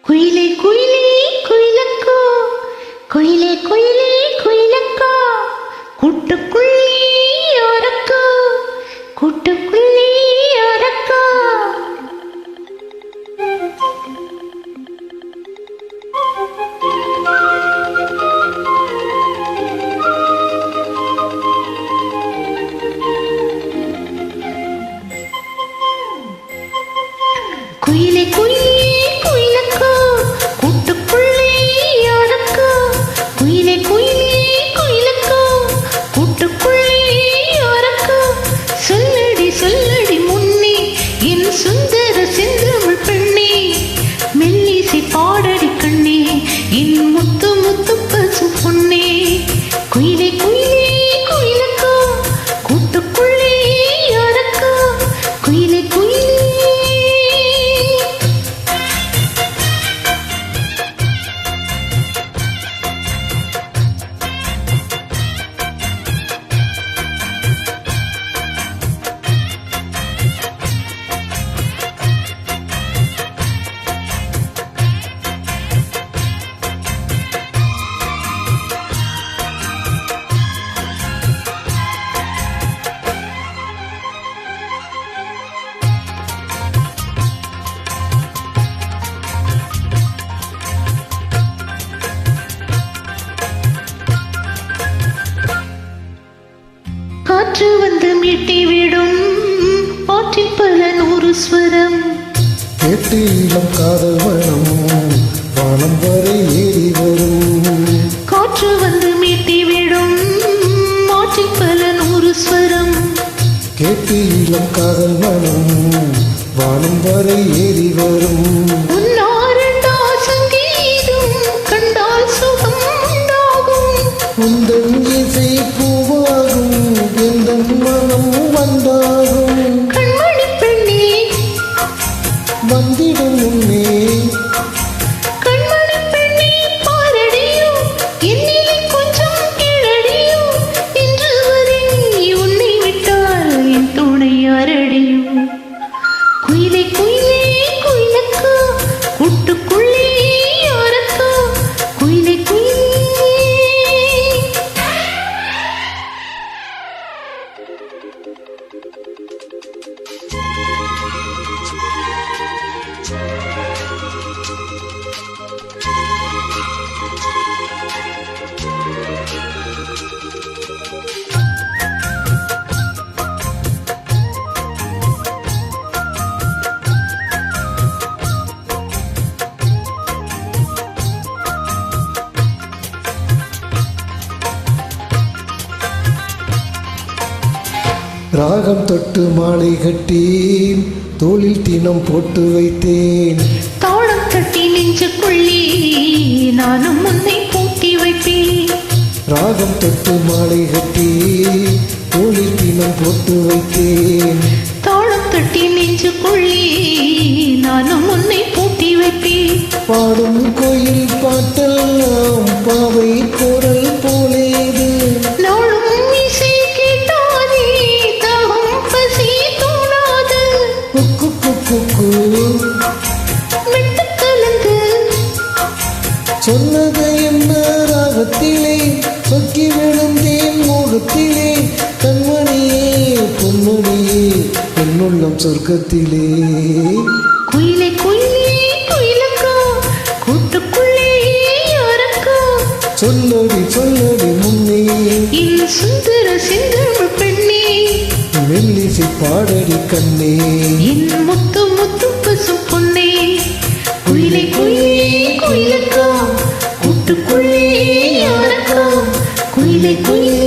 குயிலே குயிலே குயிலக்கோ, குயிலே குயிலே குயிலக்கோ, கூட்டுக்குள்ளே யாரக்கோ, கூட்டுக்குள்ளே யாரக்கோ. குயிலே குயிலே குயிலக்கோ, கூட்டுக்குள்ளே யாரக்கோ, குயிலே குயிலே குயிலக்கோ, கூட்டுக்குள்ளே யாரக்கோ. சொல்லடி சொல்லடி முன்னே என் சுந்தர செந்தமிழ் பெண்ணே, மெல்லிசை பாடடி கண்ணே என் முத்து முத்து பசு பொன்னே. குயிலே குயிலே குயிலக்கோ, கூட்டுக்குள்ளே யாரக்கோ, குயிலே குயிலே. காற்று வந்து மீட்டி விடும் பாட்டில் பல நூறு ஸ்வரம், கேட்டு இளம் காதல் மனம் வானம் வரை ஏறி வரும். காற்று வந்து மீட்டி விடும் பாட்டில் பல நூறு ஸ்வரம், கேட்டு இளம் காதல் மனம் வானம் வரை ஏறி வரும். உன்னாரண்டா சங்கீதம் கண்டால் சுகம் உண்டாகும், உந்தன் இசை பூவாகும் எந்தன் மனம் வந்தாகும். கண்மணி பெண்ணே வந்திடும் முன்னே கண்மணி பெண்ணே பாரடியோ, என்னிலே கொஞ்சம் கீழடியோ, இன்று வரை உன்னை விட்டால் என் துணை யாரடியோ. குயிலே குயிலே குயிலக்கோ, கூட்டுக்குள்ளே யாரக்கோ, குயிலே குயிலே. ராகம் தொட்டு மாலை கட்டி தோளில் தினம் போட்டு வைத்தேன். தாளம் தட்டி நெஞ்சுக்குள்ளே நானும் உன்னை பூட்டி வைப்பேன். ராகம் தொட்டு மாலை கட்டி தோளில் தினம் போட்டு வைத்தேன். தாளம் தட்டி நெஞ்சுக்குள்ளே நானும் உன்னை பூட்டி வைப்பேன். பாடும் கோயில் பாட்டெல்லாம் பாவை குரல் போலேது. நாளும் இசை கேட்டாலே தாகம் பசி தோணாது. குக்கு குக்கு விட்டு கலந்து சொன்னது என்ன ராகத்திலே, சொக்கி விழுந்தேன் மோகத்திலே. கண்மணியே பொன்மணியே என்னுள்ளம் சொர்க்கத்திலே. குயிலே குயிலே குயிலக்கோ, கூட்டுக்குள்ளே யாரக்கோ, சொல்லடி சொல்லடி முன்னே என் சுந்தர செந்தமிழ் பெண்ணே, மெல்லிசை பாடடி கண்ணே என் முத்து முத்து பசு பொன்னே. குயிலே குயிலே குயிலக்கோ, கூட்டுக்குள்ளே யாரக்கோ, குயிலே குயிலே.